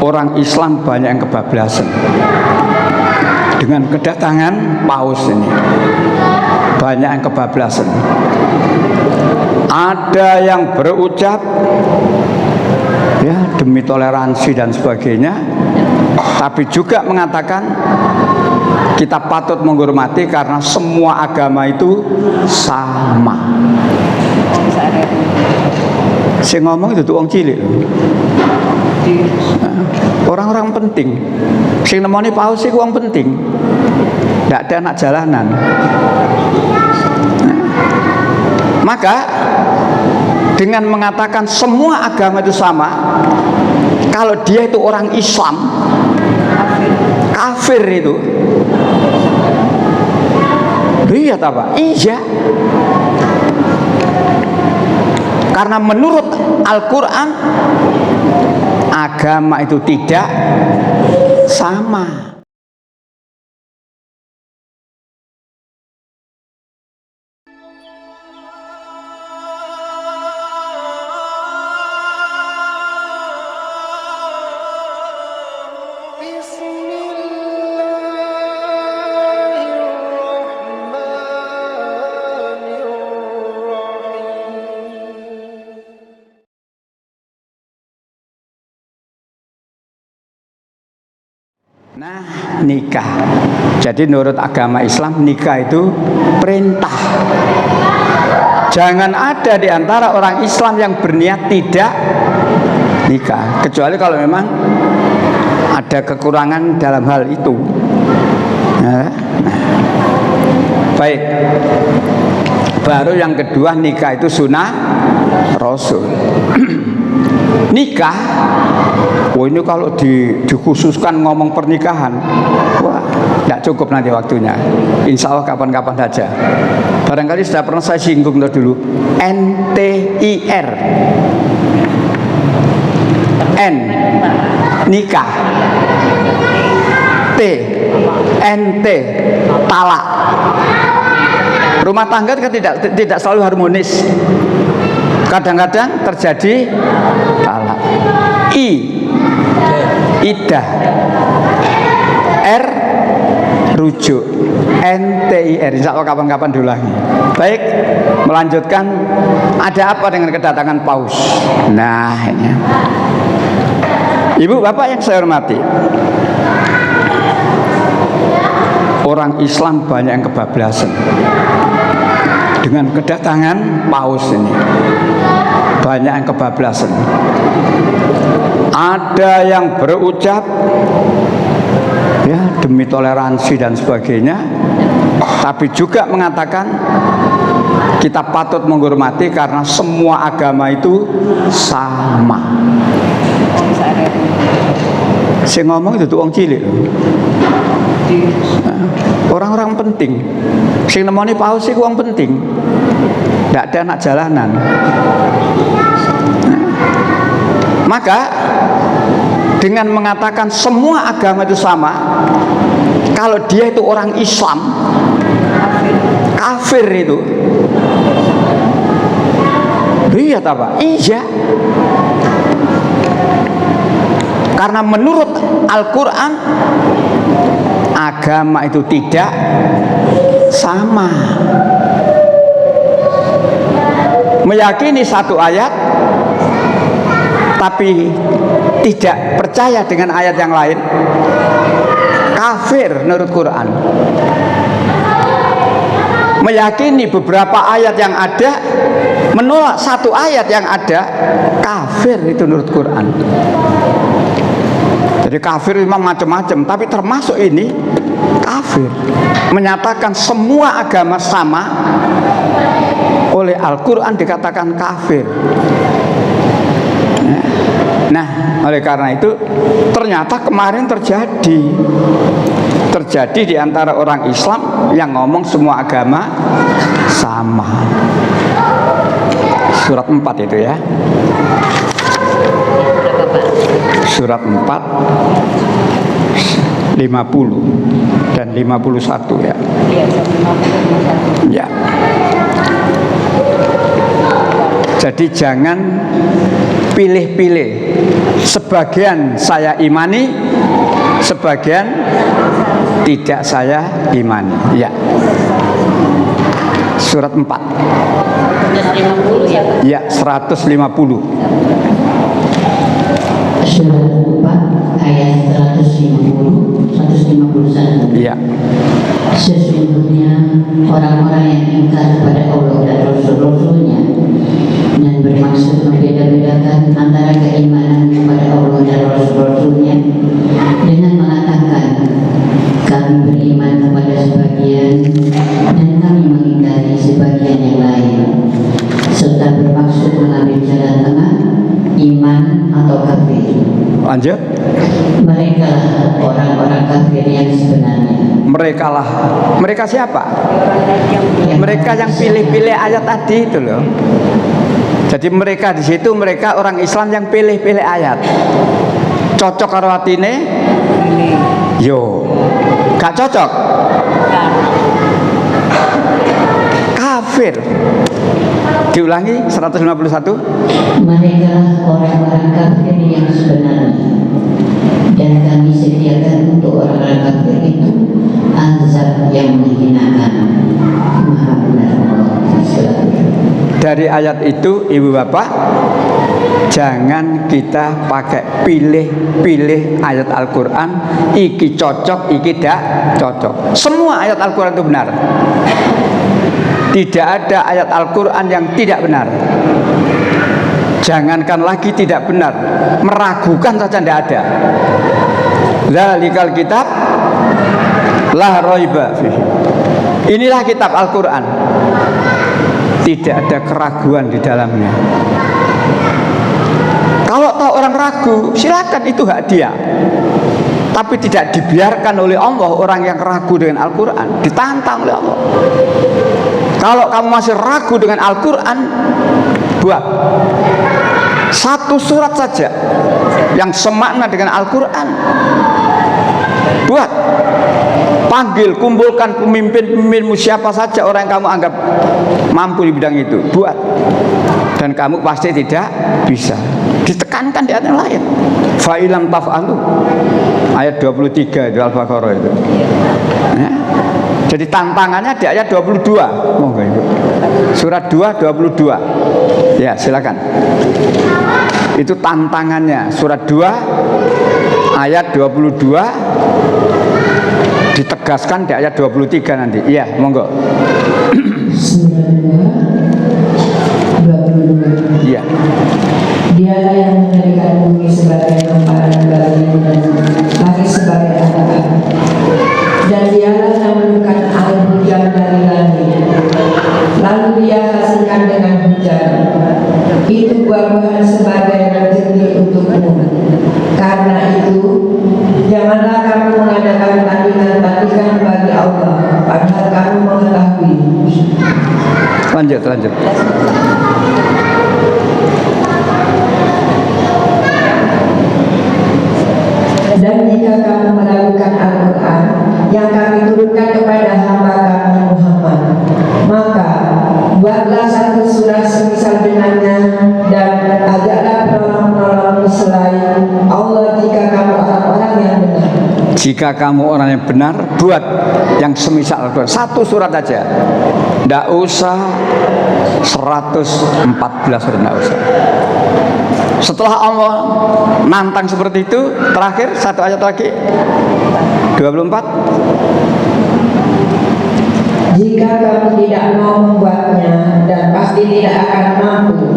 orang Islam banyak yang kebablasan dengan kedatangan paus ini. Banyak yang kebablasan. Ada yang berucap ya demi toleransi dan sebagainya, tapi juga mengatakan kita patut menghormati karena semua agama itu sama. Saya ngomong itu tuh orang cilik, orang-orang penting. Sing nemoni paus itu orang penting. Tidak ada anak jalanan. Maka dengan mengatakan semua agama itu sama, kalau dia itu orang Islam, kafir itu. Iya apa? Iya. Karena menurut Al-Quran agama itu tidak sama. Nah, nikah. Jadi menurut agama Islam nikah itu perintah. Jangan ada di antara orang Islam yang berniat tidak nikah, kecuali kalau memang ada kekurangan dalam hal itu. Nah, baik. Baru yang kedua, nikah itu sunnah Rasul. Nikah, oh ini kalau dikhususkan ngomong pernikahan, wah, tidak cukup nanti waktunya. Insya Allah kapan-kapan saja. Barangkali sudah pernah saya singgung dulu. NTIR, N nikah, T NT talak. Rumah tangga kan tidak selalu harmonis. Kadang-kadang terjadi talak. I iddah, R rujuk, NTIR. Insya Allah kapan-kapan dulu lagi. Baik, melanjutkan. Ada apa dengan kedatangan paus? Nah ini, Ibu bapak yang saya hormati, orang Islam banyak yang kebablasan dengan kedatangan paus ini. Banyak yang kebablasan. Ada yang berucap ya demi toleransi dan sebagainya, tapi juga mengatakan kita patut menghormati karena semua agama itu sama. Saya ngomong itu tuh orang cilik, orang-orang penting. Sing nemoni paus itu orang penting. Tidak ada anak jalanan. Maka dengan mengatakan semua agama itu sama, kalau dia itu orang Islam, kafir itu. Iya apa? Iya. Karena menurut Al-Quran agama itu tidak sama. Meyakini satu ayat tapi tidak percaya dengan ayat yang lain, kafir menurut Quran. Meyakini beberapa ayat yang ada, menolak satu ayat yang ada, kafir itu menurut Quran. Jadi kafir memang macam-macam, tapi termasuk ini kafir. Menyatakan semua agama sama, oleh Al-Quran dikatakan kafir. Nah, oleh karena itu ternyata kemarin terjadi di antara orang Islam yang ngomong semua agama sama. Surat 4 itu ya. Surat 4 50 dan 51 ya. Ya. Jadi jangan pilih-pilih. Sebagian saya imani, sebagian tidak saya imani. Ya. Surat 4. 150 ya? Ya, 150. Surat 4 ayat 151. Ya. Sesungguhnya orang-orang yang ingkar kepada Allah dan Rasul-Rasulnya dan bermaksud membeda-bedakan antara keimanan kepada Allah dan Rasul-Rasulnya dengan mengatakan kami beriman kepada sebagian dan kami mengingkari sebagian yang lain, serta bermaksud mengambil jalan tengah iman atau kafir. Lanjut. Mereka lah orang-orang kafir yang sebenarnya. Mereka lah. Mereka siapa? Mereka yang pilih-pilih ayat tadi itu loh. Jadi mereka di situ, mereka orang Islam yang pilih-pilih ayat. Cocok karo atine? Yo. Gak cocok? Kafir. Diulangi 151. Mereka lah orang-orang kafir yang sebenarnya, dan kami sediakan untuk orang-orang kafir itu azab yang menghinakan. Maha benar Allah. Dari ayat itu ibu bapak, jangan kita pakai pilih-pilih ayat Al-Quran. Iki cocok, iki tidak cocok. Semua ayat Al-Quran itu benar. Tidak ada ayat Al-Quran yang tidak benar. Jangankan lagi tidak benar, meragukan saja tidak ada. Dzalikal kitab la raiba fihi. Inilah kitab Al-Quran, tidak ada keraguan di dalamnya. Kalau tahu orang ragu, silakan, itu hak dia. Tapi tidak dibiarkan oleh Allah orang yang ragu dengan Al-Quran, ditantang oleh Allah. Kalau kamu masih ragu dengan Al-Quran, buat satu surat saja yang semakna dengan Al-Quran. Buat, panggil, kumpulkan pemimpin-pemimpinmu, siapa saja orang yang kamu anggap mampu di bidang itu. Buat, dan kamu pasti tidak bisa. Ditekankan di ayat yang lain. Fa'ilam taf'alu, ayat 23 di Al-Baqarah itu. Ya. Jadi tantangannya di ayat 22. Monggo Ibu. Surat 2 22. Ya, silakan. Itu tantangannya. Surat 2 ayat 22 ditegaskan di ayat 23 nanti. Iya, monggo. Surat 2 22. Iya. Dialah yang menjadikan bumi sebagai hamparan bagimu dan langit sebagai atap. Dan dialah yang menurunkan air hujan dari langit, lalu dia hasilkan dengan hujan. Itu buah-buahan sebagai rezeki untukmu. Karena itu, janganlah kamu mengadakan tandingan-tandingan bagi Allah, padahal kamu mengetahui. Lanjut. Dan jika kamu melakukan Al-Quran yang kami turunkan kepada hamba kami Muhammad, maka buatlah satu surah semisal dengannya dan ajaklah penolong-penolong selain Allah jika kamu orang-orang yang benar. Jika kamu orang yang benar, buat yang semisal Al-Quran. Satu surat aja. Tidak usah 114 surat, tidak usah. Setelah Allah nantang seperti itu, terakhir satu ayat lagi 24. Jika kamu tidak mau membuatnya dan pasti tidak akan mampu,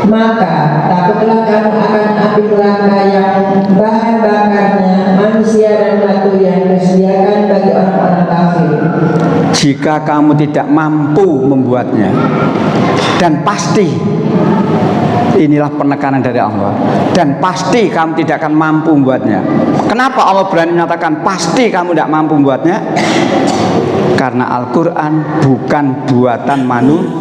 maka takutlah kamu akan ambil langkah yang bahan bakarnya manusia dan batu yang disediakan bagi orang-orang kafir. Jika kamu tidak mampu membuatnya, dan pasti, inilah penekanan dari Allah, dan pasti kamu tidak akan mampu membuatnya. Kenapa Allah berani menyatakan pasti kamu tidak mampu membuatnya? Karena Al-Quran bukan buatan manusia.